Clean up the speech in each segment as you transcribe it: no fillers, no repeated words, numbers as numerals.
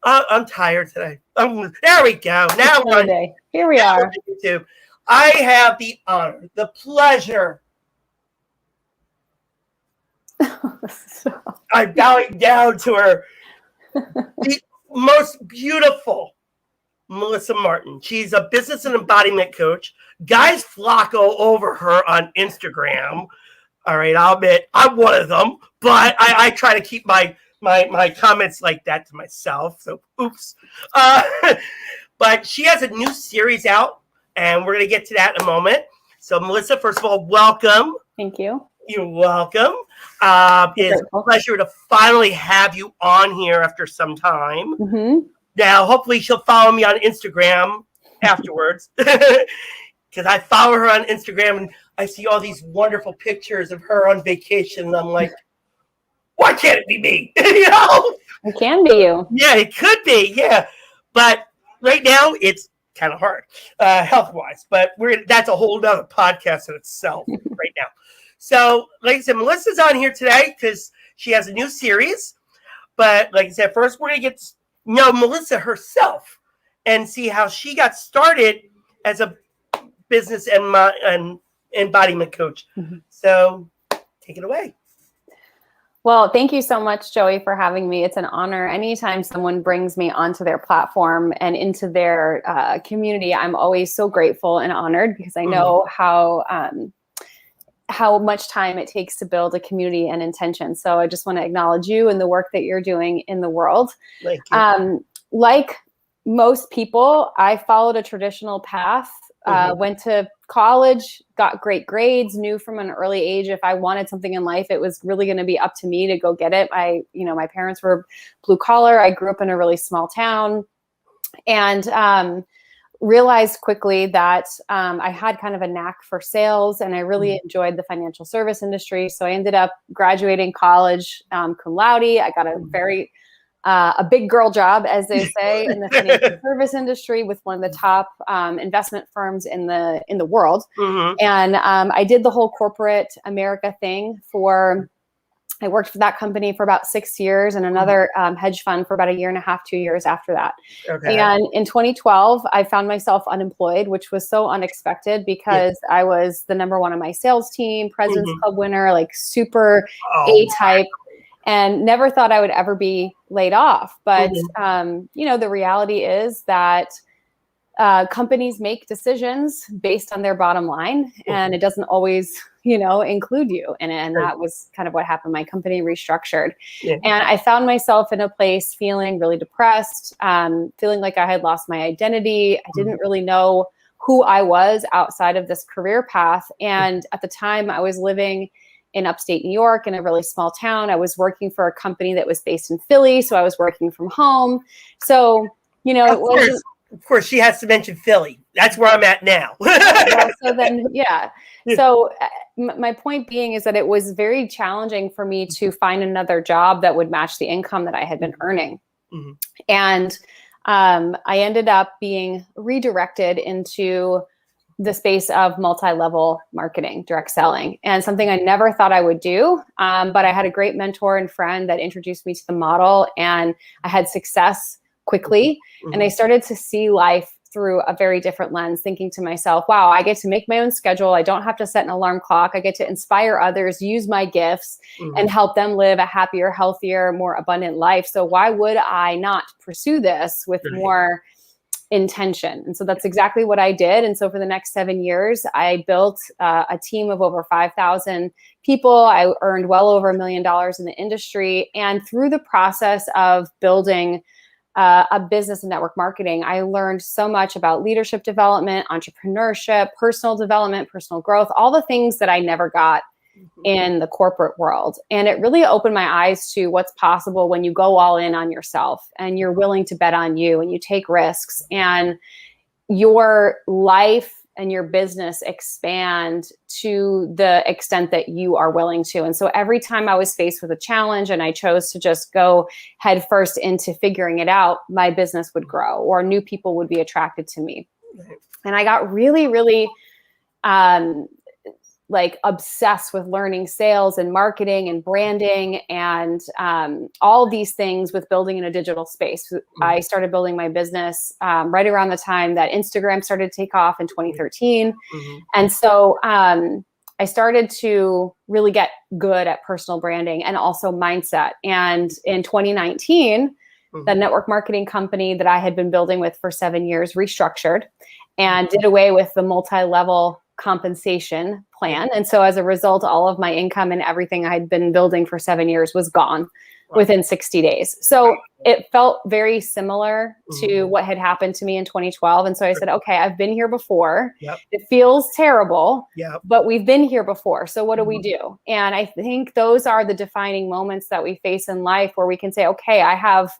I'm tired today. There we go. Now we're on Day. Here we are. YouTube. I have the honor, the pleasure. I'm bowing down to her, the most beautiful Melissa Martin. She's a business and embodiment coach. Guys flock all over her on Instagram. All right, I'll admit I'm one of them, but I try to keep my comments like that to myself. So, oops. But she has a new series out, and we're going to get to that in a moment. So, Melissa, first of all, welcome. Thank you. You're welcome. It's a pleasure to finally have you on here after some time. Mm-hmm. Now, hopefully she'll follow me on Instagram afterwards, because I follow her on Instagram and I see all these wonderful pictures of her on vacation, and I'm like, why can't it be me? You know? It can be you. Yeah, it could be. Yeah, but right now it's kind of hard health-wise. But that's a whole other podcast in itself right now. So, like I said, Melissa's on here today because she has a new series. But like I said, first we're gonna get to know Melissa herself and see how she got started as a business and embodiment coach. Mm-hmm. So take it away. Well, thank you so much, Joey, for having me. It's an honor. Anytime someone brings me onto their platform and into their community, I'm always so grateful and honored, because I know how much time it takes to build a community and intention. So I just want to acknowledge you and the work that you're doing in the world. Thank you. Like most people, I followed a traditional path. Went to college, got great grades, knew from an early age if I wanted something in life, it was really going to be up to me to go get it. My parents were blue collar. I grew up in a really small town, and realized quickly that I had kind of a knack for sales, and I really enjoyed the financial service industry. So I ended up graduating college cum laude. I got a big girl job, as they say, in the financial service industry with one of the top investment firms in the world. Mm-hmm. And I did the whole corporate America thing I worked for that company for about 6 years, and another hedge fund for about 1.5 years, 2 years after that. Okay. And in 2012, I found myself unemployed, which was so unexpected because I was the number one on my sales team, President's Club winner, like super A-type. And never thought I would ever be laid off. But, the reality is that companies make decisions based on their bottom line, and it doesn't always, include you in it. And that was kind of what happened. My company restructured. Yeah. And I found myself in a place feeling really depressed, feeling like I had lost my identity. I didn't really know who I was outside of this career path. And at the time, I was living in upstate New York in a really small town. I was working for a company that was based in Philly, so I was working from home. So, it wasn't. Of course, she has to mention Philly. That's where I'm at now. So my point being is that it was very challenging for me to find another job that would match the income that I had been earning. Mm-hmm. And I ended up being redirected into the space of multi-level marketing, direct selling, and something I never thought I would do. But I had a great mentor and friend that introduced me to the model, and I had success quickly. Mm-hmm. And I started to see life through a very different lens, thinking to myself, wow, I get to make my own schedule. I don't have to set an alarm clock. I get to inspire others, use my gifts, and help them live a happier, healthier, more abundant life. So why would I not pursue this with more intention? And so that's exactly what I did. And so for the next 7 years, I built a team of over 5,000 people. I earned well over $1 million in the industry. And through the process of building a business and network marketing, I learned so much about leadership development, entrepreneurship, personal development, personal growth, all the things that I never got in the corporate world. And it really opened my eyes to what's possible when you go all in on yourself and you're willing to bet on you and you take risks, and your life and your business expand to the extent that you are willing to. And so every time I was faced with a challenge and I chose to just go head first into figuring it out, my business would grow or new people would be attracted to me. And I got really, really like obsessed with learning sales and marketing and branding and all these things with building in a digital space. I started building my business right around the time that Instagram started to take off in 2013. And so I started to really get good at personal branding and also mindset. And in 2019, the network marketing company that I had been building with for 7 years restructured and did away with the multi-level compensation plan. And so as a result, all of my income and everything I had been building for 7 years was gone within 60 days. So it felt very similar to what had happened to me in 2012. And so I said, okay, I've been here before. It feels terrible, but we've been here before. So what do we do? And I think those are the defining moments that we face in life where we can say, okay, I have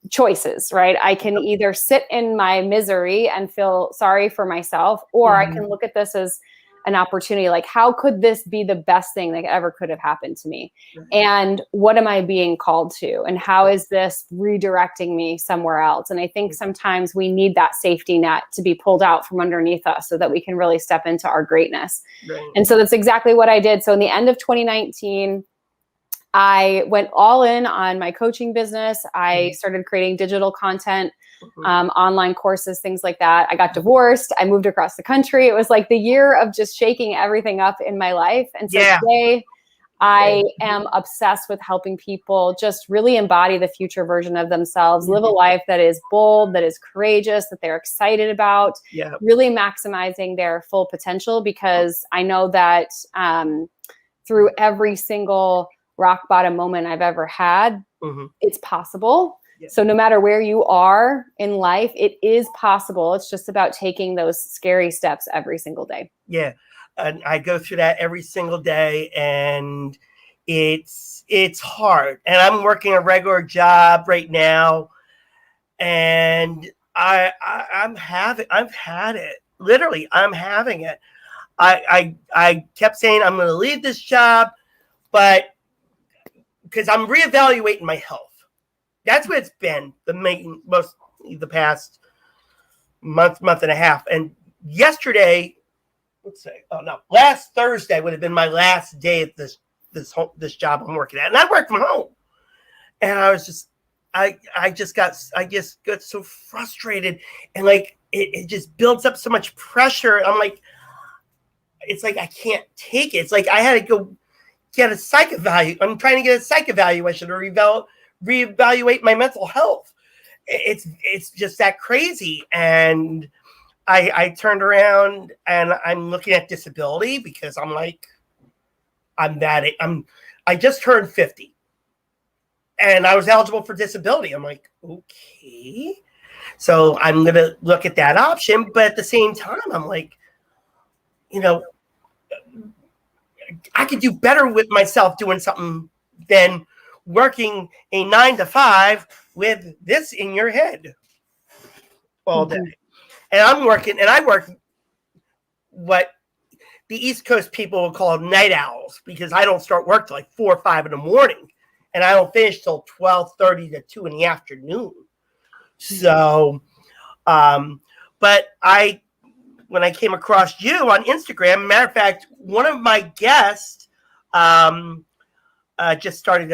choices, right? I can either sit in my misery and feel sorry for myself, or I can look at this as an opportunity. Like, how could this be the best thing that ever could have happened to me? And what am I being called to? And how is this redirecting me somewhere else? And I think sometimes we need that safety net to be pulled out from underneath us so that we can really step into our greatness. And so that's exactly what I did. So in the end of 2019, I went all in on my coaching business. I started creating digital content, online courses, things like that. I got divorced. I moved across the country. It was like the year of just shaking everything up in my life. And so today I am obsessed with helping people just really embody the future version of themselves, live a life that is bold, that is courageous, that they're excited about, really maximizing their full potential. Because I know that through every single rock bottom moment I've ever had, it's possible. So no matter where you are in life, it is possible. It's just about taking those scary steps every single day. And I go through that every single day, and it's hard. And I'm working a regular job right now, and I've had it. Literally, I'm having it. I kept saying I'm going to leave this job, but because I'm reevaluating my health. That's what it's been the past month and a half. And yesterday, last Thursday would have been my last day at this job I'm working at, and I work from home. And I was just, I just got so frustrated, and like it just builds up so much pressure. I'm like, it's like I can't take it. It's like I had to go get a psych evaluation. I'm trying to get a psych evaluation to reevaluate my mental health. It's just that crazy. And I turned around and I'm looking at disability because I'm like, I just turned 50 and I was eligible for disability. I'm like, okay, so I'm going to look at that option. But at the same time, I'm like, I could do better with myself doing something than working a 9 to 5 with this in your head all day. And I work what the East Coast people will call night owls, because I don't start work till like 4 or 5 in the morning, and I don't finish till 12:30 to 2 in the afternoon. So, but when I came across you on Instagram, matter of fact, one of my guests just started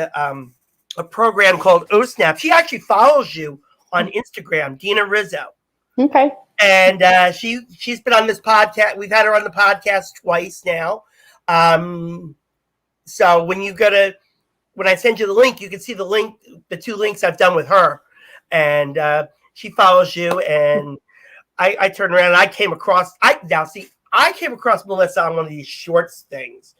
a program called OSNAP. She actually follows you on Instagram, Dina Rizzo. Okay. And she's been on this podcast. We've had her on the podcast twice now. So when I send you the link, you can see the 2 links I've done with her. And she follows you, and I turned around and I came across Melissa on one of these shorts things.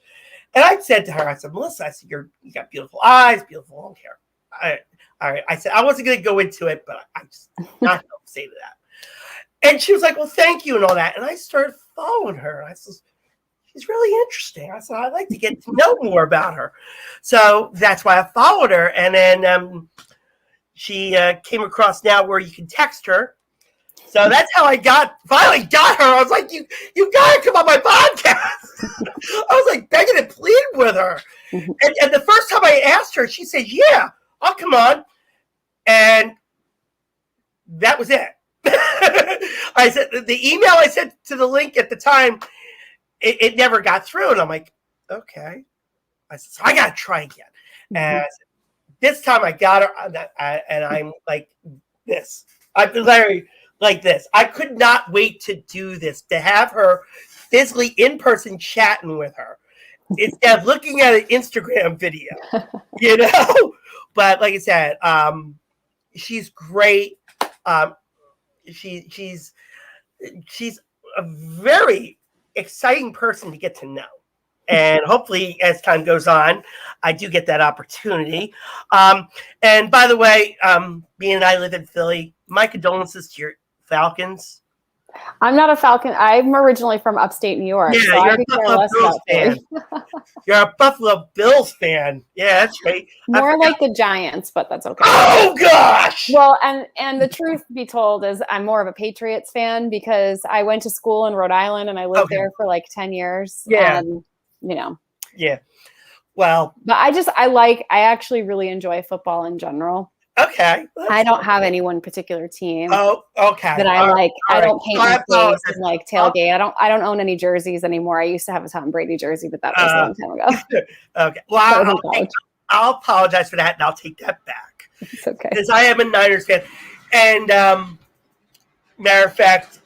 And I said to her, I said, Melissa, you got beautiful eyes, beautiful long hair. All right. I said, I wasn't going to go into it, but I just not going to say that. And she was like, well, thank you and all that. And I started following her. I said, she's really interesting. I said, I'd like to get to know more about her. So that's why I followed her. And then she came across now where you can text her. So that's how I finally got her. I was like, you got to come on my podcast. I was like begging and pleading with her. And the first time I asked her, she said, yeah, I'll come on. And that was it. I said the email I sent to the link at the time, it never got through. And I'm like, okay. I said, so I got to try again. And this time I got her, and I'm like this. I'm literally like this. I could not wait to do this, to have her physically in person chatting with her instead of looking at an Instagram video, you know? But like I said, she's great. She's a very exciting person to get to know. And hopefully, as time goes on, I do get that opportunity. And by the way, me and I live in Philly. My condolences to your Falcons. I'm not a Falcon. I'm originally from upstate New York. Yeah, so you're I a could care Buffalo less Bills about Philly. fan. You're a Buffalo Bills fan. Yeah, that's right. More like the Giants, but that's okay. Oh gosh. Well, and the truth be told is I'm more of a Patriots fan because I went to school in Rhode Island and I lived there for like 10 years. Yeah. And, you know. Yeah. Well. But I actually really enjoy football in general. Okay. I don't have any one particular team. Oh, okay. That I like. I don't paint my face and like tailgate. I don't own any jerseys anymore. I used to have a Tom Brady jersey, but that was a long time ago. Okay. Well, I'll apologize for that, and I'll take that back. It's okay. Because I am a Niners fan, and matter of fact,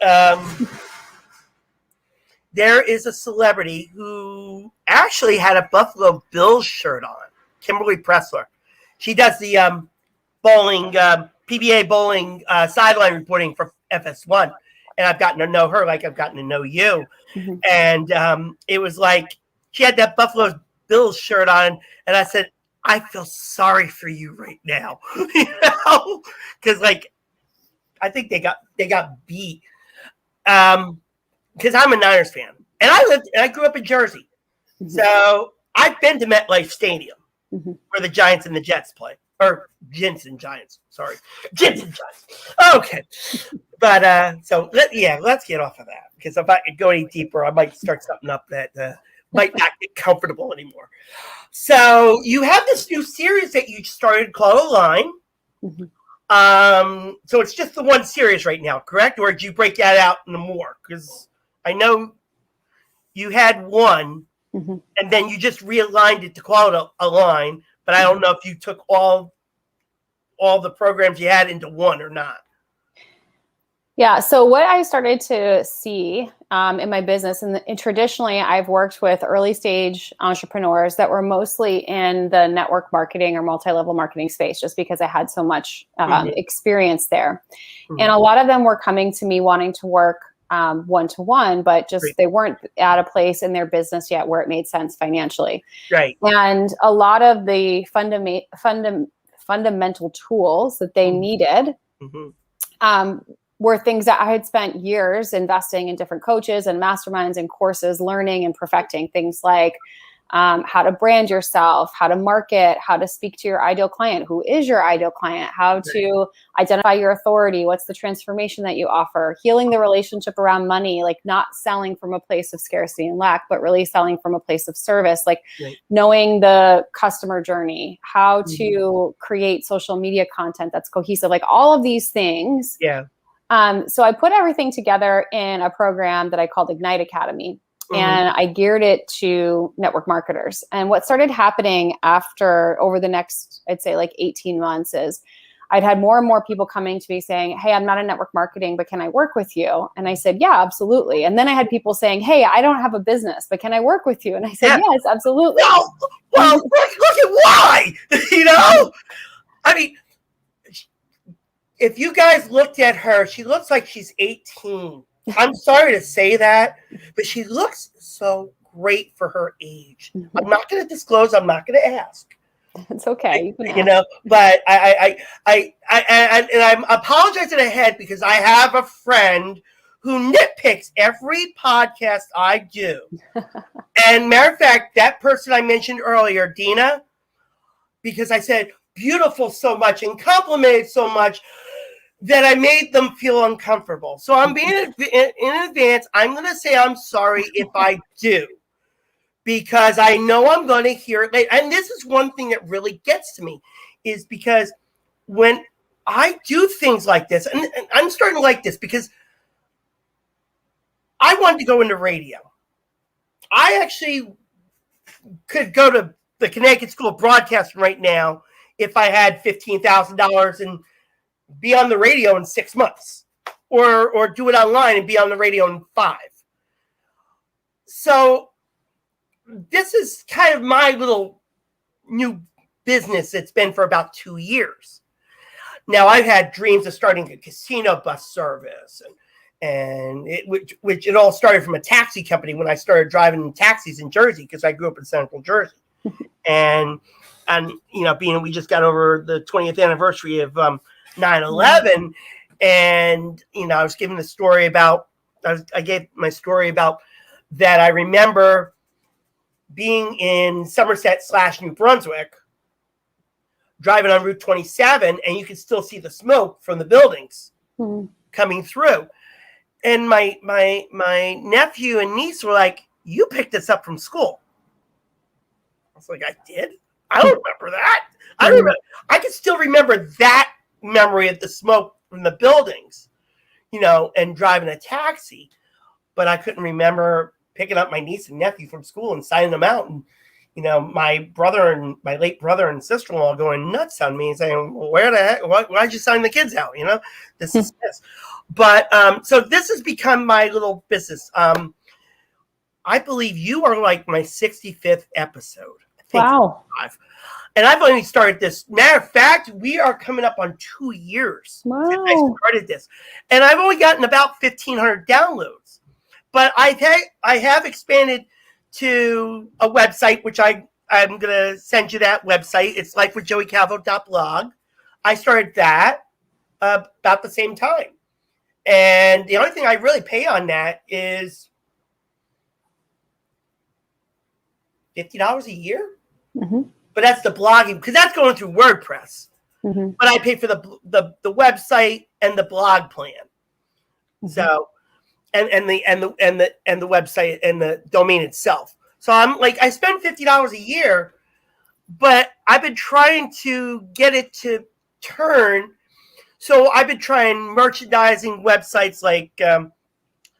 there is a celebrity who actually had a Buffalo Bills shirt on. Kimberly Pressler. She does the bowling, PBA bowling sideline reporting for FS1. And I've gotten to know her like I've gotten to know you. Mm-hmm. And it was like she had that Buffalo Bills shirt on. And I said, I feel sorry for you right now. You know? Because, like, I think they got beat. Because I'm a Niners fan. And I grew up in Jersey. Mm-hmm. So I've been to MetLife Stadium where the Giants and the Jets play. Or Jensen Giants. Sorry. Jensen Giants. Okay. But so let's get off of that. Because if I go any deeper, I might start something up that might not get comfortable anymore. So you have this new series that you started called Align. So it's just the one series right now, correct? Or did you break that out into more? Because I know you had one and then you just realigned it to call it Align. But I don't know if you took all the programs you had into one or not. Yeah. So what I started to see in my business, and traditionally I've worked with early stage entrepreneurs that were mostly in the network marketing or multi-level marketing space, just because I had so much experience there. And a lot of them were coming to me wanting to work one-to-one, but just they weren't at a place in their business yet where it made sense financially. Right. And a lot of the fundamental tools that they needed were things that I had spent years investing in different coaches and masterminds and courses, learning and perfecting things like how to brand yourself, how to market, how to speak to your ideal client, who is your ideal client, how to identify your authority, what's the transformation that you offer, healing the relationship around money, like not selling from a place of scarcity and lack, but really selling from a place of service, like knowing the customer journey, how to create social media content that's cohesive, like all of these things. Yeah. So I put everything together in a program that I called Ignite Academy. And I geared it to network marketers. And what started happening over the next, I'd say like 18 months is I'd had more and more people coming to me saying, hey, I'm not in network marketing, but can I work with you? And I said, yeah, absolutely. And then I had people saying, hey, I don't have a business, but can I work with you? And I said, yes, absolutely. Well, look at why, you know? I mean, if you guys looked at her, she looks like she's 18. I'm sorry to say that, but she looks so great for her age. I'm not going to disclose. I'm not going to ask. It's okay. You know, but I'm apologizing ahead because I have a friend who nitpicks every podcast I do. And matter of fact, that person I mentioned earlier, Dina, because I said beautiful so much and complimented so much, that I made them feel uncomfortable. So I'm being in advance. I'm going to say I'm sorry if I do, because I know I'm going to hear it later. And this is one thing that really gets to me, is because when I do things like this, and I'm starting to like this because I wanted to go into radio. I actually could go to the Connecticut School of Broadcasting right now if I had $15,000 and be on the radio in 6 months, or do it online and be on the radio in 5. So this is kind of my little new business. It's been for about 2 years. Now, I've had dreams of starting a casino bus service, and which it all started from a taxi company when I started driving taxis in Jersey, because I grew up in Central Jersey. and we just got over the 20th anniversary of 9/11, and I was giving the story about I gave my story about that. I remember being in Somerset/New Brunswick, driving on Route 27, and you could still see the smoke from the buildings coming through. And my nephew and niece were like, "You picked this up from school." I was like, "I did? I don't remember that. I can still remember that memory of the smoke from the buildings, and driving a taxi, but I couldn't remember picking up my niece and nephew from school and signing them out, and my late brother and sister-in-law going nuts on me and saying, "Well, where the heck? Why'd you sign the kids out? This is this." But so this has become my little business. I believe you are like my 65th episode. I think. Wow. And I've only started this. Matter of fact, we are coming up on 2 years since I started this. And I've only gotten about 1,500 downloads. But I have expanded to a website, which I'm going to send you that website. It's lifewithjoeycalvo.blog. I started that about the same time. And the only thing I really pay on that is $50 a year. Mm-hmm. But that's the blogging, because that's going through WordPress. Mm-hmm. But I pay for the website and the blog plan. Mm-hmm. So and the website and the domain itself. So I'm like, I spend $50 a year, but I've been trying to get it to turn. So I've been trying merchandising websites like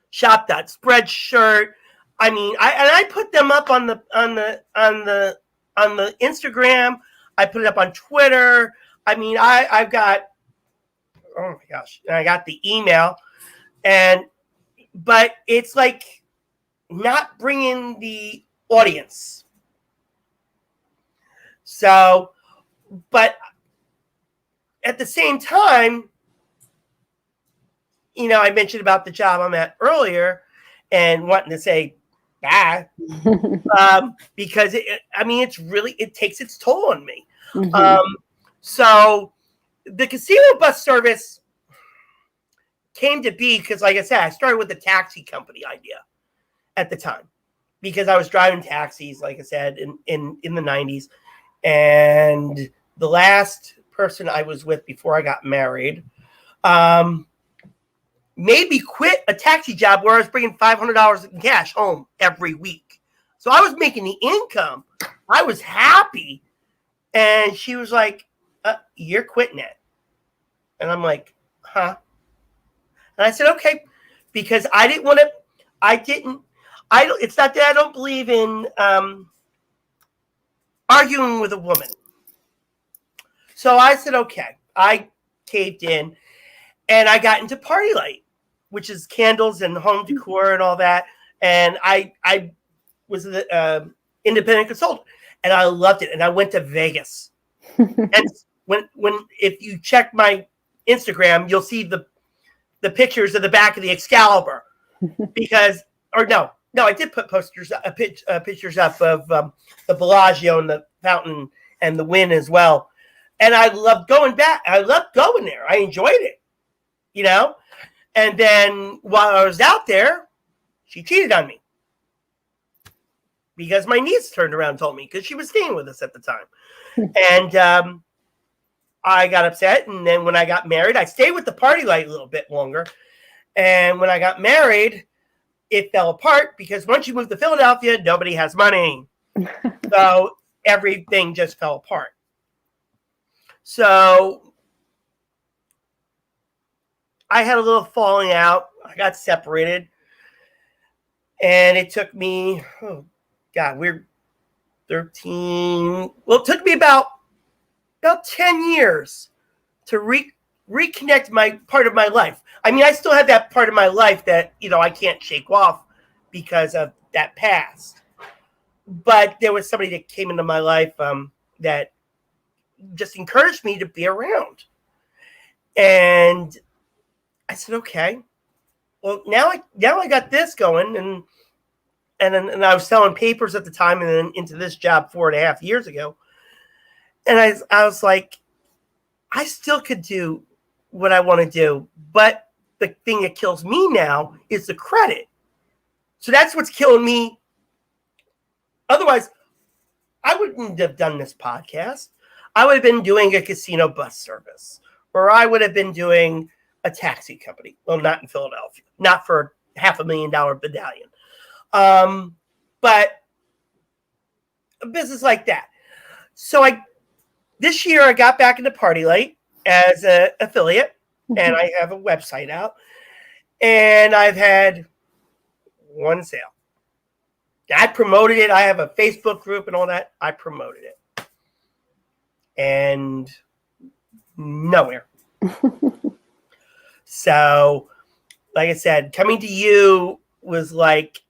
shop.spreadshirt. I mean, I put them up on the Instagram. I put it up on Twitter. I mean, I've got, oh my gosh, I got the email, but it's like not bringing the audience. So, but at the same time, I mentioned about the job I'm at earlier and wanting to say that because it takes its toll on me. Mm-hmm. So the casino bus service came to be because, like I said, I started with the taxi company idea at the time because I was driving taxis, like I said, in the 90s. And the last person I was with before I got married made me quit a taxi job where I was bringing $500 in cash home every week. So I was making the income. I was happy. And she was like, "You're quitting it." And I'm like, "Huh?" And I said, "Okay," because I didn't want to. It's not that I don't believe in arguing with a woman. So I said, okay. I caved in, and I got into Party Light, which is candles and home decor and all that. And I was an independent consultant, and I loved it. And I went to Vegas. And if you check my Instagram, you'll see the pictures of the back of the Excalibur, I did put pictures up of the Bellagio and the fountain and the Wynn as well. And I loved going back. I loved going there. I enjoyed it, And then while I was out there, she cheated on me because my niece turned around and told me, because she was staying with us at the time. And I got upset. And then when I got married, I stayed with the Party Light a little bit longer. And when I got married, it fell apart because once you move to Philadelphia, nobody has money. So everything just fell apart. So I had a little falling out. I got separated. And it took me, oh God, we're 13. Well, it took me about 10 years to reconnect my part of my life. I mean, I still have that part of my life that, I can't shake off because of that past. But there was somebody that came into my life that just encouraged me to be around. And I said, okay, well, now I got this going. And I was selling papers at the time, and then into this job 4.5 years ago. And I was like, I still could do what I want to do, but the thing that kills me now is the credit. So that's what's killing me. Otherwise, I wouldn't have done this podcast. I would have been doing a casino bus service, or I would have been doing a taxi company. Well, not in Philadelphia, not for $500,000 medallion. But a business like that. So this year I got back into Party Light as an affiliate, and I have a website out, and I've had one sale. I promoted it. I have a Facebook group and all that. I promoted it. And nowhere. So, like I said, coming to you was like,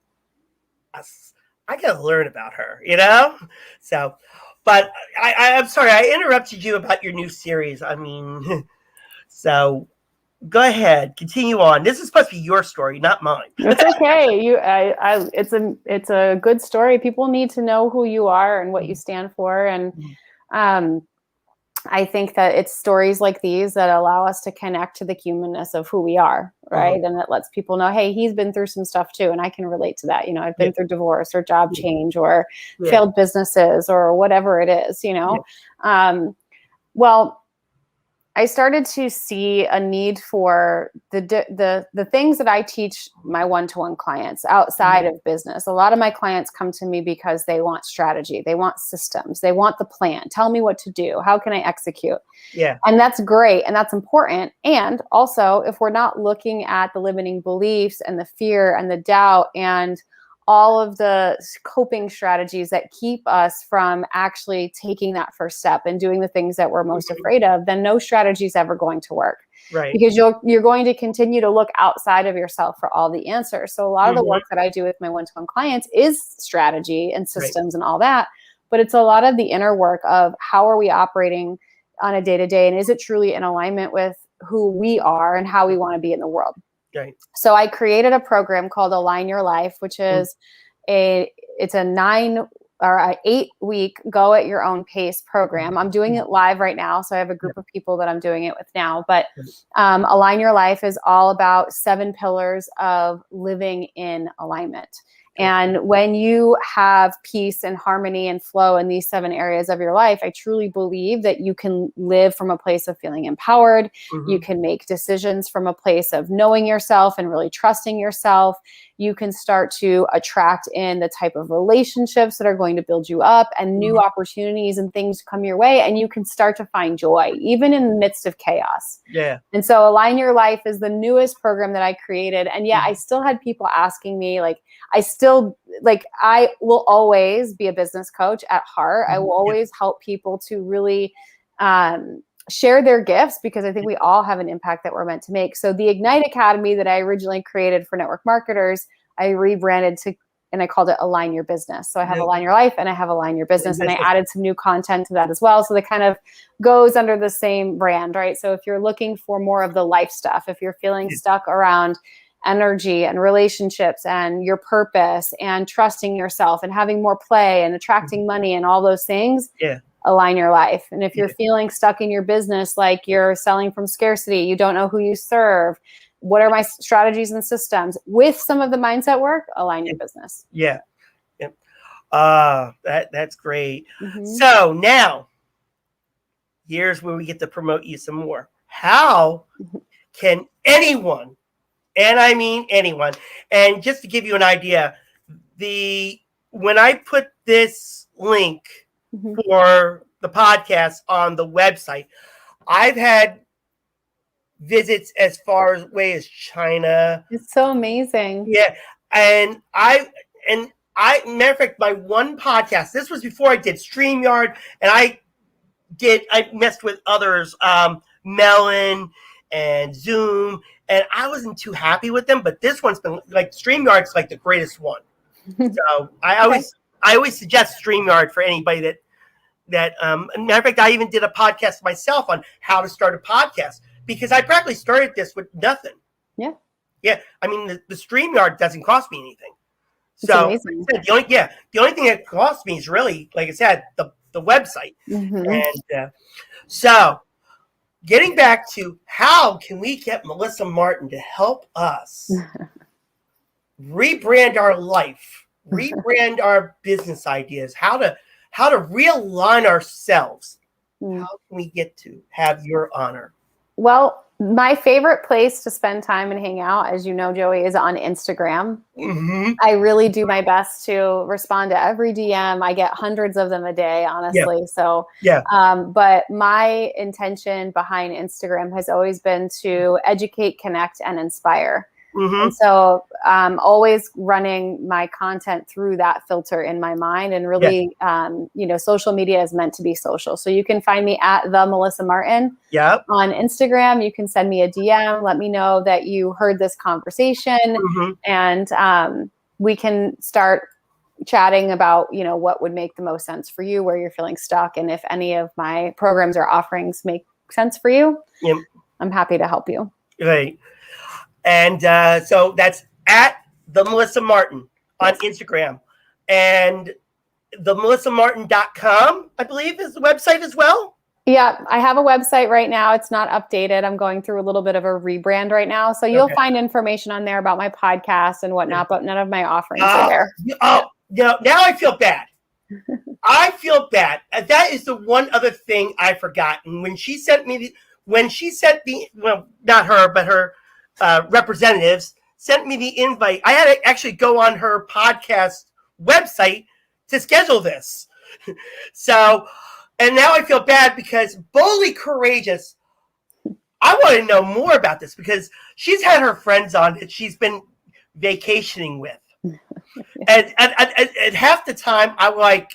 I got to learn about her, So, but I'm sorry, I interrupted you about your new series. I mean, so go ahead, continue on. This is supposed to be your story, not mine. It's okay. It's a good story. People need to know who you are and what you stand for. And I think that it's stories like these that allow us to connect to the humanness of who we are, right? And it lets people know, hey, he's been through some stuff too, and I can relate to that. I've been through divorce or job change or failed businesses or whatever it is, Well, I started to see a need for the things that I teach my one-to-one clients outside of business. A lot of my clients come to me because they want strategy, they want systems, they want the plan. Tell me what to do. How can I execute? Yeah. And that's great. And that's important. And also, if we're not looking at the limiting beliefs and the fear and the doubt and all of the coping strategies that keep us from actually taking that first step and doing the things that we're most afraid of, then no strategy is ever going to work. Right. Because you're going to continue to look outside of yourself for all the answers. So a lot of the work that I do with my one-to-one clients is strategy and systems and all that. But it's a lot of the inner work of how are we operating on a day-to-day, and is it truly in alignment with who we are and how we want to be in the world? Right. So I created a program called Align Your Life, which is it's a 9 or 8 week go at your own pace program. I'm doing it live right now. So I have a group of people that I'm doing it with now, but Align Your Life is all about 7 pillars of living in alignment. And when you have peace and harmony and flow in these 7 areas of your life, I truly believe that you can live from a place of feeling empowered. You can make decisions from a place of knowing yourself and really trusting yourself. You can start to attract in the type of relationships that are going to build you up, and new opportunities and things come your way. And you can start to find joy, even in the midst of chaos. Yeah. And so Align Your Life is the newest program that I created. And yeah, I still had people asking me, I will always be a business coach at heart. I will always help people to really share their gifts, because I think we all have an impact that we're meant to make. So the Ignite Academy that I originally created for network marketers, I rebranded and I called it Align Your Business. So I have Align Your Life and I have Align Your Business, and I added some new content to that as well. So that kind of goes under the same brand, right? So if you're looking for more of the life stuff, if you're feeling stuck around energy and relationships and your purpose and trusting yourself and having more play and attracting money and all those things, Align Your Life. And if you're feeling stuck in your business, like you're selling from scarcity, you don't know who you serve, what are my strategies and systems? With some of the mindset work, Align Your Business. Yeah. That's great. So now, here's where we get to promote you some more. How can anyone, and I mean anyone, and just to give you an idea, when I put this link for the podcast on the website, I've had visits as far away as China. It's so amazing. Yeah. And matter of fact, my one podcast, this was before I did StreamYard, and I messed with others, Melon and Zoom, and I wasn't too happy with them, but this one's been like StreamYard's like the greatest one. So I always suggest StreamYard for anybody that matter of fact, I even did a podcast myself on how to start a podcast, because I practically started this with nothing. Yeah. Yeah. I mean, the StreamYard doesn't cost me anything. It's amazing. The only thing that costs me is really, like I said, the website. And so getting back to how can we get Melissa Martin to help us rebrand our life, rebrand our business ideas, how to realign ourselves. How can we get to have your honor? Well, my favorite place to spend time and hang out, as you know, Joey, is on Instagram. I really do my best to respond to every DM. I get hundreds of them a day, honestly. But my intention behind Instagram has always been to educate, connect, and inspire. And so I'm always running my content through that filter in my mind, and really, social media is meant to be social. So you can find me at the Melissa Martin on Instagram. You can send me a DM, let me know that you heard this conversation, and we can start chatting about, what would make the most sense for you, where you're feeling stuck. And if any of my programs or offerings make sense for you, I'm happy to help you. Right. And so that's at the Melissa Martin on Instagram, and the melissamartin.com, I believe, is the website as well. Yeah, I have a website right now. It's not updated. I'm going through a little bit of a rebrand right now. So you'll find information on there about my podcast and whatnot, but none of my offerings are there. Now I feel bad. I feel bad. That is the one other thing I forgot. And when she sent me, well, not her, but her representatives sent me the invite, I had to actually go on her podcast website to schedule this. So, and now I feel bad because Boldly Courageous, I want to know more about this, because she's had her friends on that she's been vacationing with. and half the time I'm like,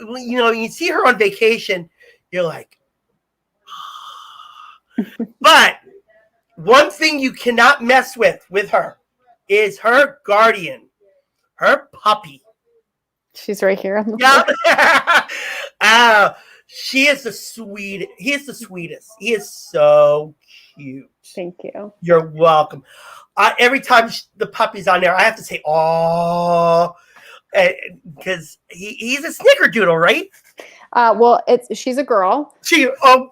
you see her on vacation, you're like, but one thing you cannot mess with her is her guardian, her puppy. She's right here. She is the sweet. He is the sweetest. He is so cute. Thank you. You're welcome. Every time the puppy's on there, I have to say, "Oh," because he's a snickerdoodle, right? She's a girl.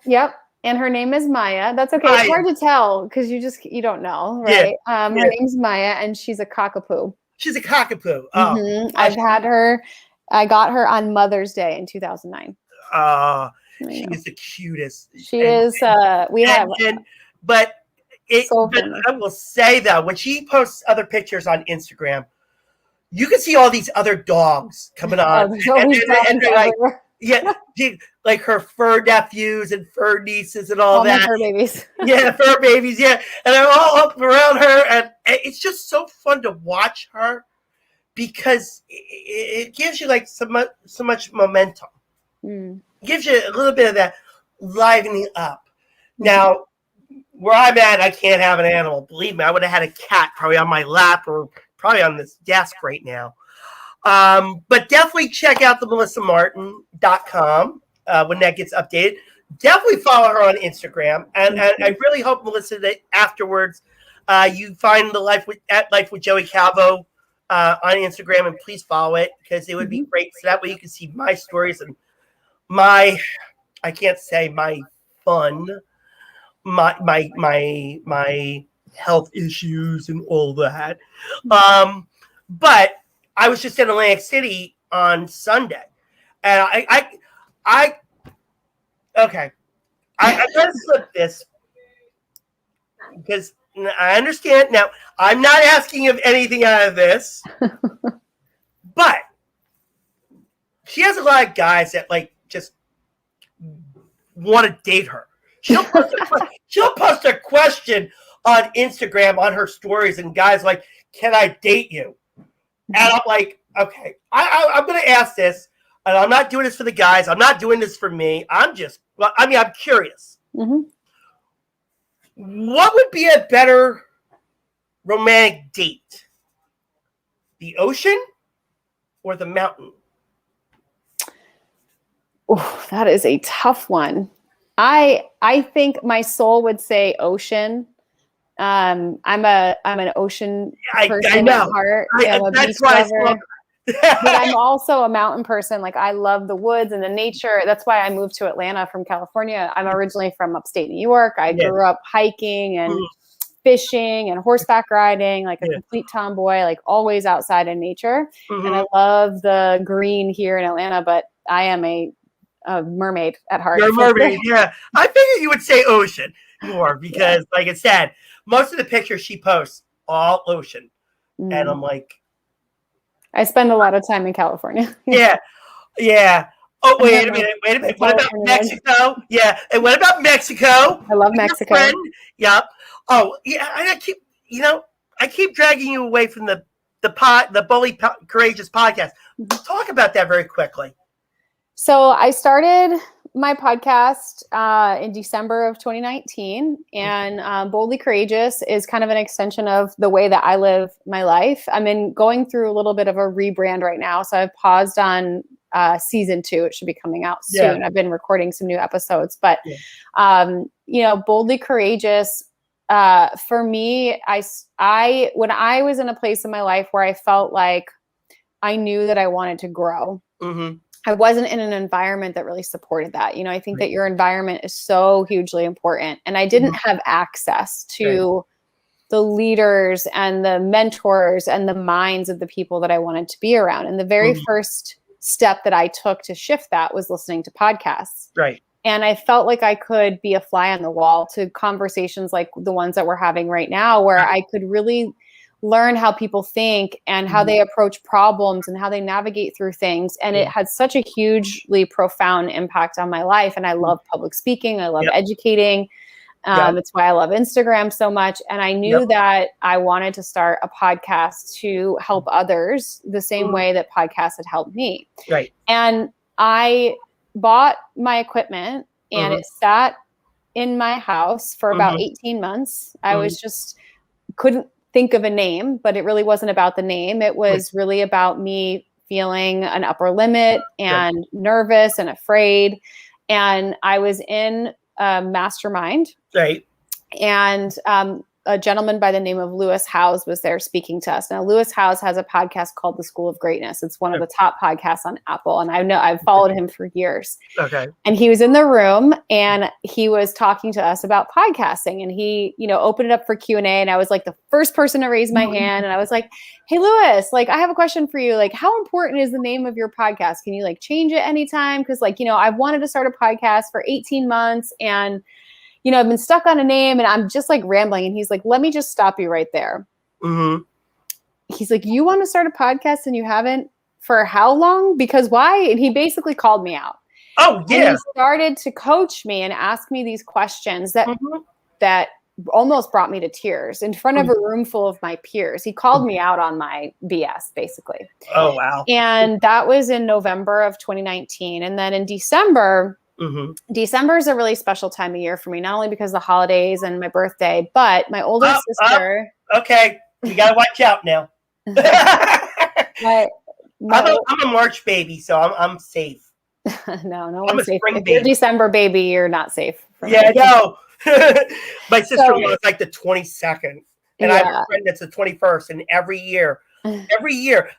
Yep. And her name is Maya. That's okay. It's hard to tell because you don't know, right? Her name's Maya, and she's a cockapoo. She's a cockapoo. I got her on Mother's Day in 2009. She is the cutest. She is. But I will say though, when she posts other pictures on Instagram, you can see all these other dogs coming on, and they're like, like her fur nephews and fur nieces and all that. Fur babies. Fur babies. Yeah, and they're all up around her, and it's just so fun to watch her because it gives you like so much momentum. It gives you a little bit of that livening up. Now, where I'm at, I can't have an animal. Believe me, I would have had a cat probably on my lap or probably on this desk right now. But definitely check out the melissamartin.com when that gets updated. Definitely follow her on Instagram. And I really hope, Melissa, that afterwards you find at Life with Joey Calvo on Instagram, and please follow it because it would be great. So that way you can see my stories and my fun, my health issues and all that. But I was just in Atlantic City on Sunday, and I gotta slip this because I understand now. I'm not asking of anything out of this, but she has a lot of guys that like just want to date her. She'll post a question on Instagram on her stories, and guys like, "Can I date you?" And I'm like, okay, I'm going to ask this, and I'm not doing this for the guys. I'm not doing this for me. I'm curious. Mm-hmm. What would be a better romantic date? The ocean or the mountain? Oh, that is a tough one. I think my soul would say ocean. I'm an ocean person I know. at heart. I'm a beach lover. But I'm also a mountain person. Like, I love the woods and the nature. That's why I moved to Atlanta from California. I'm originally from upstate New York. I grew up hiking and fishing and horseback riding, like a complete tomboy, like always outside in nature. And I love the green here in Atlanta, but I am a mermaid at heart. You're a mermaid, yeah. I figured you would say ocean more because, like I said, most of the pictures she posts, all ocean. And I'm like, I spend a lot of time in California. Yeah. Oh, wait a minute. What about Mexico? Yeah. And what about Mexico? I love Mexico. Yep. Oh, yeah. I keep dragging you away from the Bully Courageous podcast. Talk about that very quickly. So I started my podcast in December of 2019, and Boldly Courageous is kind of an extension of the way that I live my life. I'm going through a little bit of a rebrand right now, so I've paused on season 2. It should be coming out soon. I've been recording some new episodes, but Boldly Courageous, for me, I when I was in a place in my life where I felt like I knew that I wanted to grow. I wasn't in an environment that really supported that. I think that your environment is so hugely important. And I didn't have access to the leaders and the mentors and the minds of the people that I wanted to be around. And the very first step that I took to shift that was listening to podcasts. Right. And I felt like I could be a fly on the wall to conversations like the ones that we're having right now, where I could really learn how people think and how they approach problems and how they navigate through things. And it had such a hugely profound impact on my life. And I love public speaking. I love educating. That's why I love Instagram so much. And I knew that I wanted to start a podcast to help others the same way that podcasts had helped me. Right. And I bought my equipment and it sat in my house for about 18 months. I was just couldn't think of a name, but it really wasn't about the name. It was really about me feeling an upper limit and nervous and afraid. And I was in a mastermind. Right. And a gentleman by the name of Lewis Howes was there speaking to us. Now, Lewis Howes has a podcast called The School of Greatness. It's one of the top podcasts on Apple. And I've followed him for years. Okay. And he was in the room and he was talking to us about podcasting, and he, opened it up for Q&A. And I was like the first person to raise my hand. And I was like, hey, Lewis, I have a question for you. How important is the name of your podcast? Can you change it anytime? Cause I've wanted to start a podcast for 18 months and I've been stuck on a name and I'm just rambling. And he's like, let me just stop you right there. He's like, you want to start a podcast and you haven't for how long? Because why? And he basically called me out. Oh, yeah. And he started to coach me and ask me these questions that almost brought me to tears in front of a room full of my peers. He called me out on my BS, basically. Oh, wow. And that was in November of 2019. And then in December, December is a really special time of year for me, not only because of the holidays and my birthday, but my older sister. Okay, you got to watch out now. I'm a March baby, so I'm safe. No one's safe. If you're a December baby, you're not safe. Yeah, no. My sister-in-law is the 22nd, and I have a friend that's the 21st, and every year.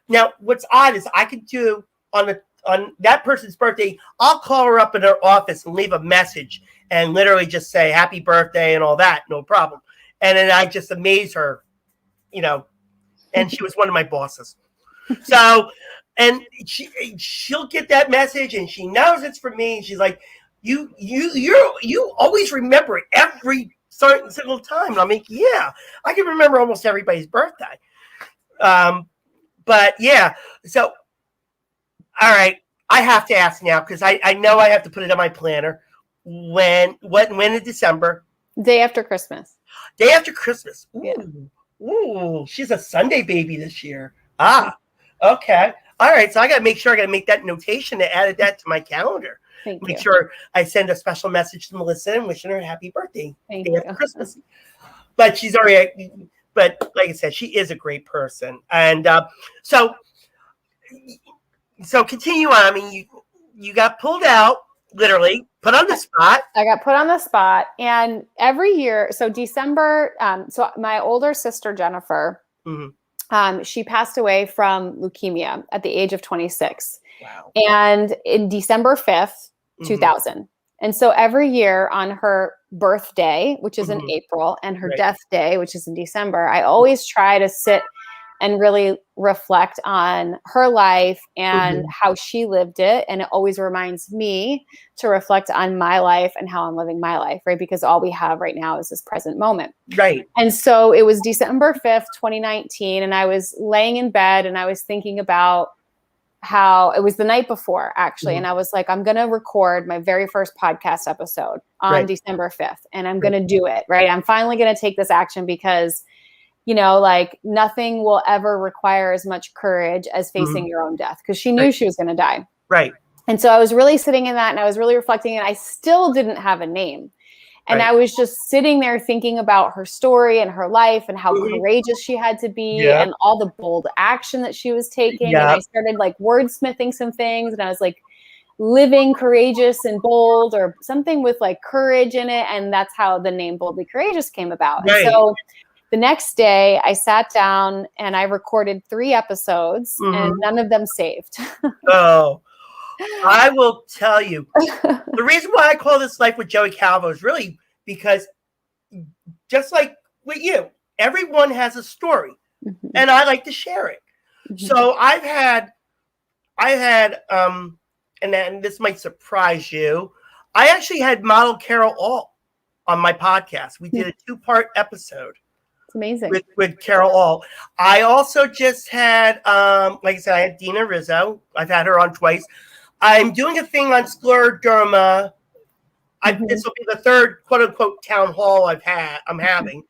Now, what's odd is I could do on that person's birthday, I'll call her up in her office and leave a message and literally just say happy birthday and all that, no problem. And then I just amaze her, and she was one of my bosses. So, and she'll get that message and she knows it's for me. And she's like, you always remember it every single time. And I'm like, yeah, I can remember almost everybody's birthday. But yeah, so, all right, I have to ask now because I know I have to put it on my planner. When in December? Day after Christmas. Day after Christmas. Ooh, yeah. Ooh, she's a Sunday baby this year. Ah, Okay. All right. So I got to make sure I got to make that notation to add that to my calendar. Thank Make you. sure I send a special message to Melissa and wishing her a happy birthday. Thank day you. after Christmas. But she's already, but like I said, she is a great person. And so continue on. I mean, you got pulled out, literally put on the spot. I got put on the spot, and every year, so December, so my older sister Jennifer, she passed away from leukemia at the age of 26. Wow. And in December 5th, 2000. And so every year on her birthday, which is in April, and her death day, which is in December, I always try to sit and really reflect on her life and how she lived it. And it always reminds me to reflect on my life and how I'm living my life, right? Because all we have right now is this present moment. Right. And so it was December 5th, 2019, and I was laying in bed and I was thinking about how it was the night before, actually. And I was like, I'm going to record my very first podcast episode on December 5th, and I'm going to do it, right? I'm finally going to take this action because, you know, like nothing will ever require as much courage as facing your own death, because she knew she was going to die. Right. And so I was really sitting in that, and I was really reflecting, and I still didn't have a name. And I was just sitting there thinking about her story and her life and how courageous she had to be and all the bold action that she was taking. And I started like wordsmithing some things, and I was like, living courageous and bold, or something with like courage in it. And that's how the name Boldly Courageous came about. And so the next day I sat down and I recorded 3 episodes and none of them saved. Oh, I will tell you, the reason why I call this Life with Joey Calvo is really because, just like with you, everyone has a story, and I like to share it. So I had, and then this might surprise you, I actually had model Carol All on my podcast. We did a 2-part episode. It's amazing. With Carol All. I also just had, like I said, I had Dina Rizzo. I've had her on twice. I'm doing a thing on scleroderma. This will be the 3rd quote unquote town hall I'm having,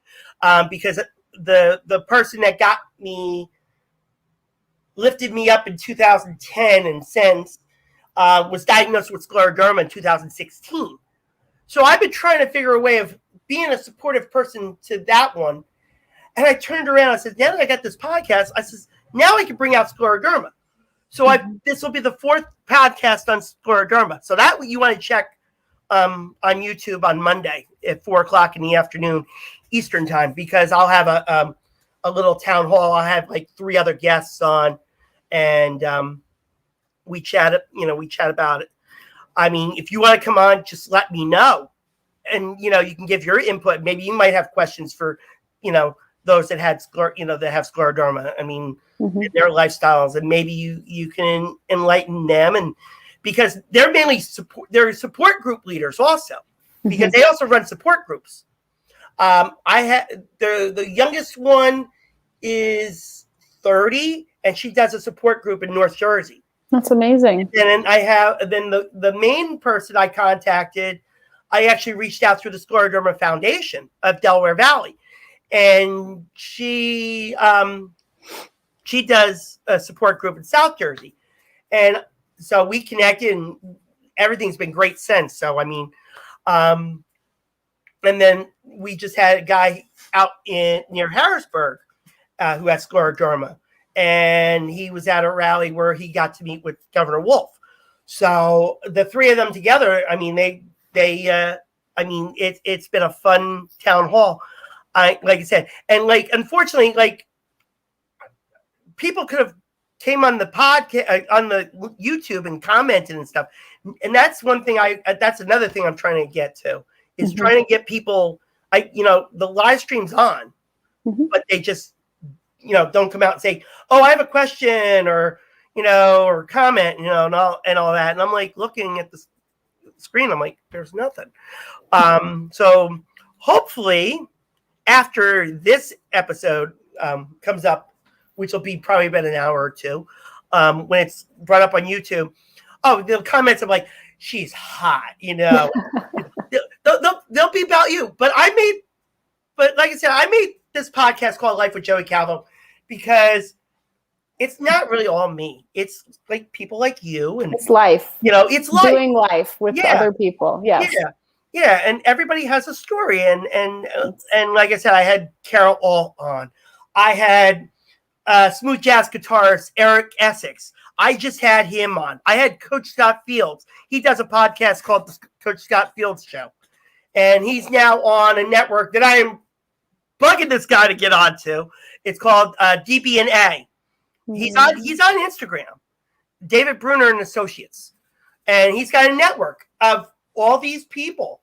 because the person that got me, lifted me up in 2010 and since was diagnosed with scleroderma in 2016. So I've been trying to figure a way of being a supportive person to that one. And I turned around, I said, now that I got this podcast, I says, now I can bring out scleroderma. So this will be the 4th podcast on scleroderma. So that you want to check on YouTube on Monday at 4:00 in the afternoon Eastern time, because I'll have a little town hall. I'll have like 3 other guests on, and we chat about it. I mean, if you want to come on, just let me know, and you can give your input. Maybe you might have questions for those that had that have scleroderma. I mean, their lifestyles, and maybe you can enlighten them, and because they're mainly support group leaders also, because they also run support groups. I had the youngest one is 30, and she does a support group in North Jersey. That's amazing. And then the main person I contacted, I actually reached out through the Scleroderma Foundation of Delaware Valley. And she does a support group in South Jersey, and so we connected, and everything's been great since. So I mean, and then we just had a guy out near Harrisburg who has scleroderma, and he was at a rally where he got to meet with Governor Wolf. So the 3 of them together, I mean, it's been a fun town hall. Like I said, and like, unfortunately, like, people could have came on the podcast, on the YouTube, and commented and stuff. And that's one thing that's another thing I'm trying to get to, is trying to get people, the live stream's on, but they just, don't come out and say, oh, I have a question, or comment, and all that. And I'm like looking at the screen, I'm like, there's nothing. So hopefully, after this episode comes up, which will be probably about an hour or 2, when it's brought up on YouTube, the comments are like, she's hot, they'll be about you. But like I said, I made this podcast called Life with Joey Calvo because it's not really all me. It's like people like you, and It's life. it's life. Doing life with other people. Yes. Yeah, and everybody has a story, and like I said, I had Carol Alt on. I had smooth jazz guitarist Eric Essex. I just had him on. I had Coach Scott Fields. He does a podcast called the Coach Scott Fields Show, and he's now on a network that I am bugging this guy to get onto. It's called DB&A. He's on Instagram, David Bruner and Associates, and he's got a network of all these people.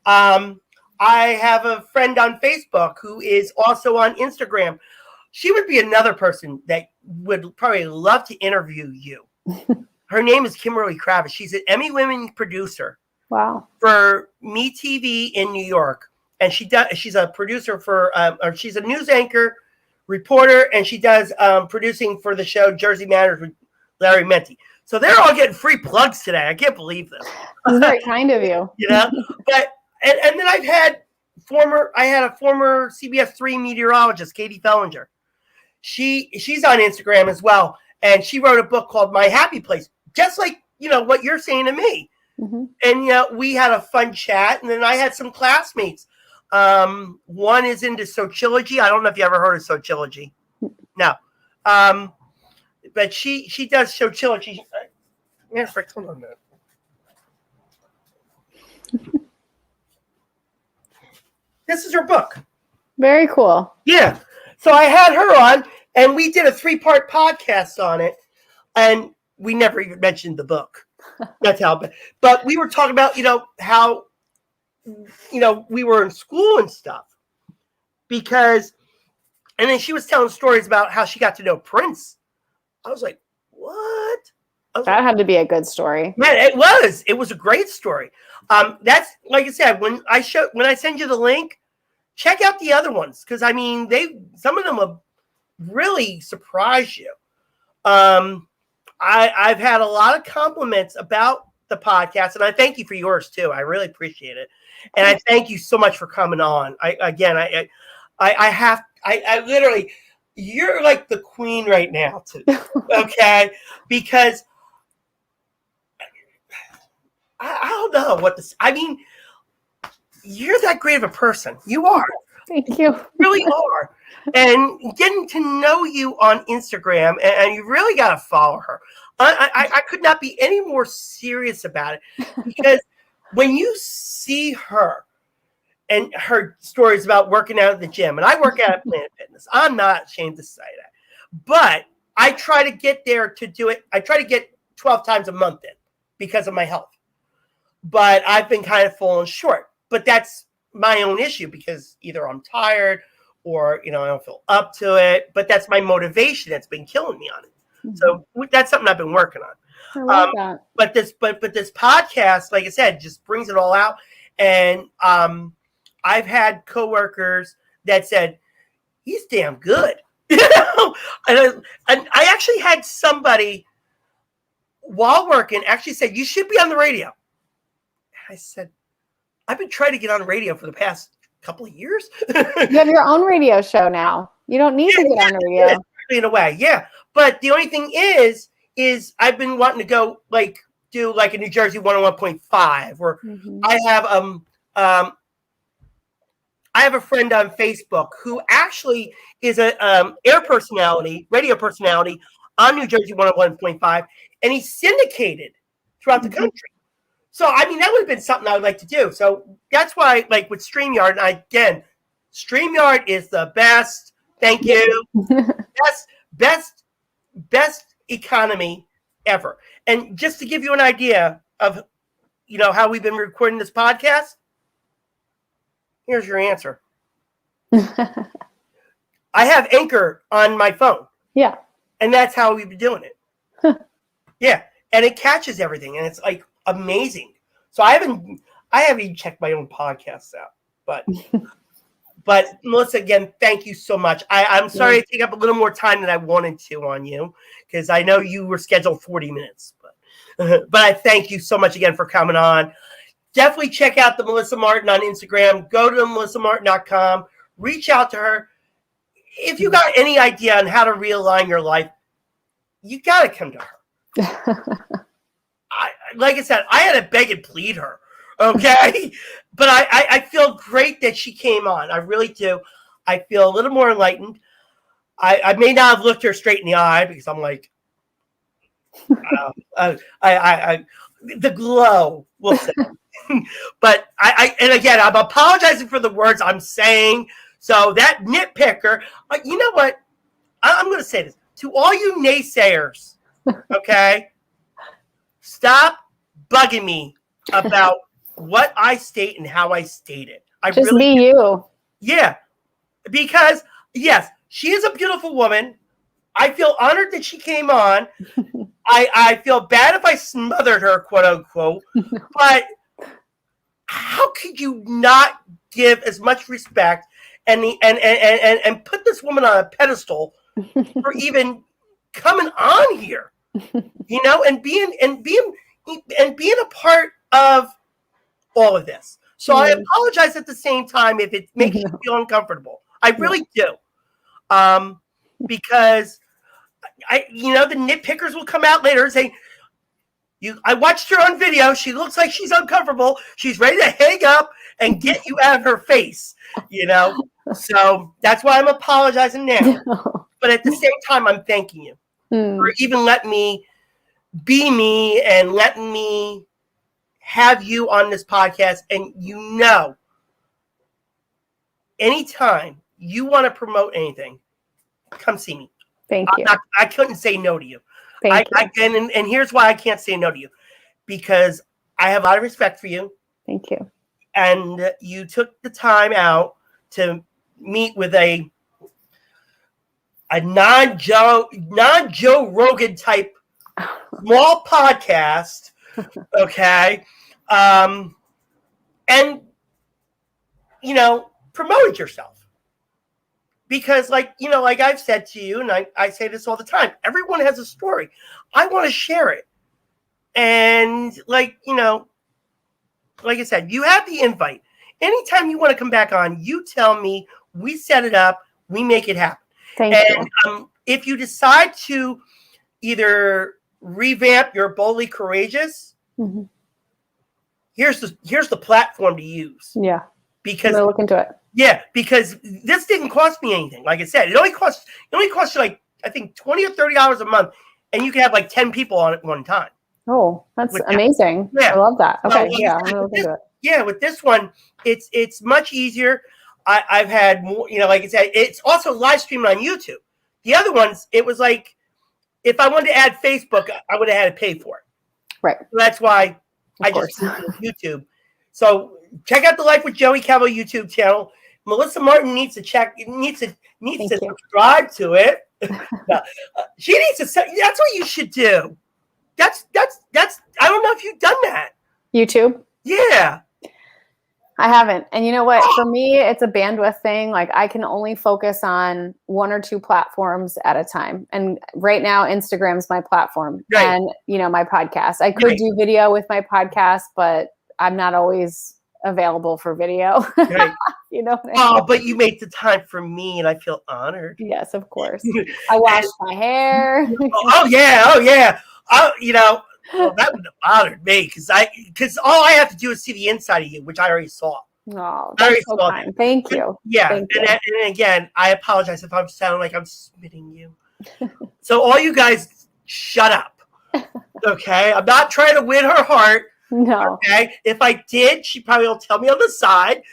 I have a friend on Facebook who is also on Instagram. She would be another person that would probably love to interview you. Her name is Kimberly Kravis. She's an Emmy-winning producer. Wow. For Me TV in New York, and she's a producer for, or she's a news anchor, reporter, and she does producing for the show Jersey Matters with Larry Menti. So they're all getting free plugs today. I can't believe this. It's very kind of you. But and then I had a former CBS 3 meteorologist, Katie Fellinger. She's on Instagram as well, and she wrote a book called My Happy Place, just like what you're saying to me. Mm-hmm. And we had a fun chat, and then I had some classmates. One is into sociology. I don't know if you ever heard of sociology. No. But she does sociology. Yeah, hold on a minute. This is her book. Very cool. Yeah. So I had her on, and we did a 3-part podcast on it, and we never even mentioned the book. That's how. But we were talking about, how, we were in school and stuff. And then she was telling stories about how she got to know Prince. I was like, what? That had to be a good story. Man, it was. It was a great story. That's, like I said, when I send you the link, check out the other ones, because some of them will really surprise you. I've had a lot of compliments about the podcast, and I thank you for yours too. I really appreciate it, and I thank you so much for coming on. I literally, you're like the queen right now, too. Okay, because I don't know what this. You're that great of a person. You are. Thank you. You really are. And getting to know you on Instagram, and you really got to follow her. I could not be any more serious about it, because when you see her and her stories about working out at the gym, and I work out at Planet Fitness, I'm not ashamed to say that, but I try to get there to do it. I try to get 12 times a month in because of my health, but I've been kind of falling short. But that's my own issue, because either I'm tired or, I don't feel up to it. But that's my motivation that's been killing me on it. Mm-hmm. So that's something I've been working on. I like that. But this podcast, like I said, just brings it all out. And I've had coworkers that said, he's damn good. And I actually had somebody while working actually said, you should be on the radio. And I said, I've been trying to get on the radio for the past couple of years. You have your own radio show now. You don't need to get on the radio. In a way, yeah. But the only thing is I've been wanting to go do a New Jersey 101.5, or I have a friend on Facebook who actually is a radio personality on New Jersey 101.5, and he's syndicated throughout the country. So, that would have been something I would like to do. So that's why, with StreamYard, and StreamYard is the best. Thank you. best economy ever. And just to give you an idea of, how we've been recording this podcast, here's your answer. I have Anchor on my phone. Yeah. And that's how we've been doing it. Yeah. And it catches everything. And it's amazing. So I haven't even checked my own podcasts out, but Melissa, again, thank you so much. I'm sorry to take up a little more time than I wanted to on you, because I know you were scheduled 40 minutes, but I thank you so much again for coming on. Definitely check out the Melissa Martin on Instagram. Go to melissamartin.com. Reach out to her. If you got any idea on how to realign your life, you got to come to her. Like I said, I had to beg and plead her. Okay. But I feel great that she came on. I really do. I feel a little more enlightened. I may not have looked her straight in the eye because I'm like, the glow, we'll say. But and again, I'm apologizing for the words I'm saying. So that nitpicker, you know what? I'm going to say this to all you naysayers. Okay, stop bugging me about what I state and how I state it. I just really be you. Yeah, because yes, she is a beautiful woman. I feel honored that she came on. I feel bad if I smothered her, quote unquote. But how could you not give as much respect and put this woman on a pedestal for even coming on here? You know, and being a part of all of this. So I apologize at the same time if it makes you feel uncomfortable. I really do. Because the nitpickers will come out later and say, I watched her on video. She looks like she's uncomfortable. She's ready to hang up and get you out of her face, So that's why I'm apologizing now. But at the same time, I'm thanking you for even letting me be me and letting me have you on this podcast. And anytime you want to promote anything, come see me. Thank you. I couldn't say no to you. Thank you. And here's why I can't say no to you. Because I have a lot of respect for you. Thank you. And you took the time out to meet with a non-Joe Rogan type small podcast. Okay. And promoted yourself. Because like I've said to you, and I say this all the time, everyone has a story. I want to share it. And like I said, you have the invite. Anytime you want to come back on, you tell me, we set it up, we make it happen. Thank you. If you decide to either revamp your Boldly Courageous, here's the platform to use. Yeah. Because I'm gonna look into it. Yeah, because this didn't cost me anything. Like I said, it only costs you like I think $20 or $30 a month, and you can have like 10 people on at one time. Oh, that's amazing. Yeah. I love that. Okay, I'm gonna look into it. Yeah, with this one, it's much easier. I've had more, like I said, it's also live streaming on YouTube. The other ones, it was like if I wanted to add Facebook, I would have had to pay for it. Right. So that's why I just did YouTube. So check out the Life with Joey Calvo YouTube channel. Melissa Martin needs to subscribe to it. She needs to. That's what you should do. That's. I don't know if you've done that. YouTube. Yeah. I haven't. And you know what? For me, it's a bandwidth thing. Like I can only focus on one or two platforms at a time. And right now, Instagram's my platform, and my podcast. I could do video with my podcast, but I'm not always available for video. Right. Oh, but you make the time for me, and I feel honored. Yes, of course. I washed my hair. Oh yeah. Well, that would have bothered me because all I have to do is see the inside of you, which I already saw. Oh, that's so kind. Thank you. Yeah, Thank you. And again, I apologize if I'm sounding like I'm spitting you. So all you guys, shut up. Okay, I'm not trying to win her heart. No. Okay, if I did, she probably will tell me on the side.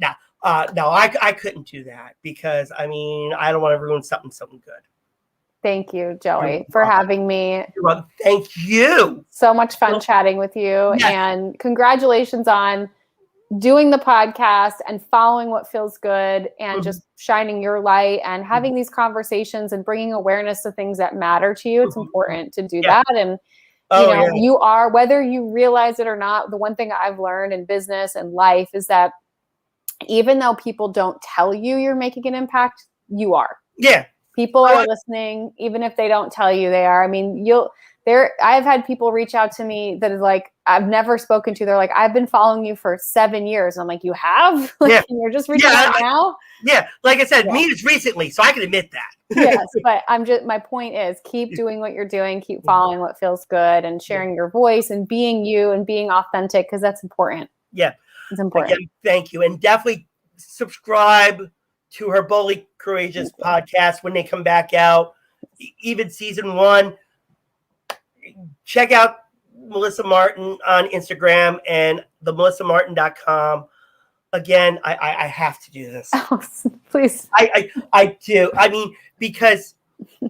No, I couldn't do that because I don't want to ruin something good. Thank you, Joey, for having me. Thank you. So much fun chatting with you. Yes. And congratulations on doing the podcast and following what feels good and just shining your light and having these conversations and bringing awareness to things that matter to you. It's important to do that. And you are, whether you realize it or not, the one thing I've learned in business and life is that even though people don't tell you you're making an impact, you are. Yeah. People are listening, even if they don't tell you they are. I've had people reach out to me that is like, I've never spoken to. They're like, I've been following you for 7 years. And I'm like, you have? And you're just reaching out now? Yeah, like I said, Yeah. me is recently, so I can admit that. Yes, but my point is keep doing what you're doing, keep following what feels good and sharing your voice and being you and being authentic because that's important. Yeah. It's important. Again, thank you. And definitely subscribe to her Boldly Courageous podcast when they come back out. Even season 1. Check out Melissa Martin on Instagram and themelissamartin.com. Again, I have to do this. Oh, please. I do. I mean, because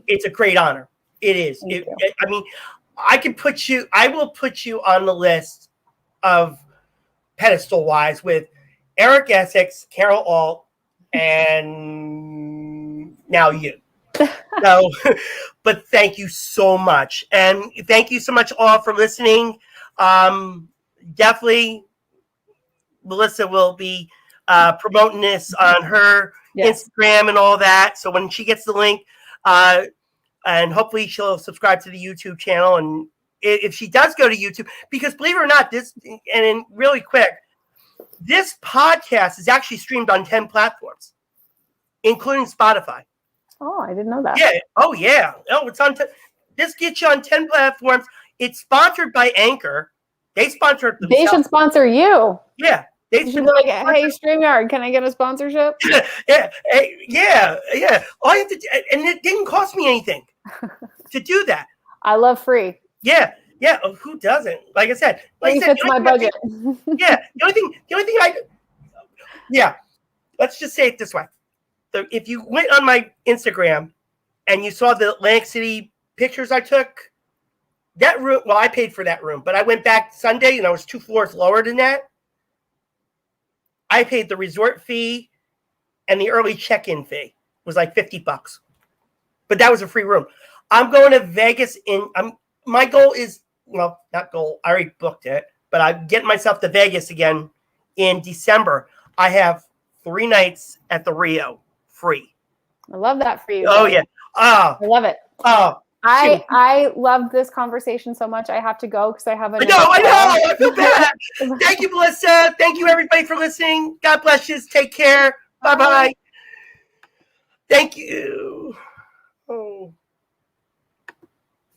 it's a great honor. It is. I mean, I will put you on the list of pedestal wise with Eric Essex, Carol Alt, and now you. So, but thank you so much. And thank you so much all for listening. Definitely Melissa will be promoting this on her Instagram and all that. So when she gets the link, and hopefully she'll subscribe to the YouTube channel. And if she does go to YouTube, because believe it or not, really quick, this podcast is actually streamed on 10 platforms, including Spotify. Oh, I didn't know that. Yeah. Oh, yeah. Oh, it's on. This gets you on 10 platforms. It's sponsored by Anchor. They sponsor it themselves. They should sponsor you. Yeah. They should be like, hey, StreamYard, can I get a sponsorship? Yeah. All you have to do, and it didn't cost me anything to do that. I love free. Yeah. Oh, who doesn't? Like I said, Fits my budget. The only thing let's just say it this way. If you went on my Instagram and you saw the Atlantic City pictures I took, that room, well, I paid for that room, but I went back Sunday and I was 2 floors lower than that. I paid the resort fee and the early check-in fee. It was like $50. But that was a free room. I'm going to Vegas my goal is, well, not goal, I already booked it, but I'm getting myself to Vegas again in December. I have 3 nights at the Rio free. I love that for you. Oh, yeah. I love it. Oh, I love this conversation so much. I have to go because I have a. I know. I feel bad. Thank you, Melissa. Thank you, everybody, for listening. God bless you. Take care. Bye-bye. Thank you. Oh.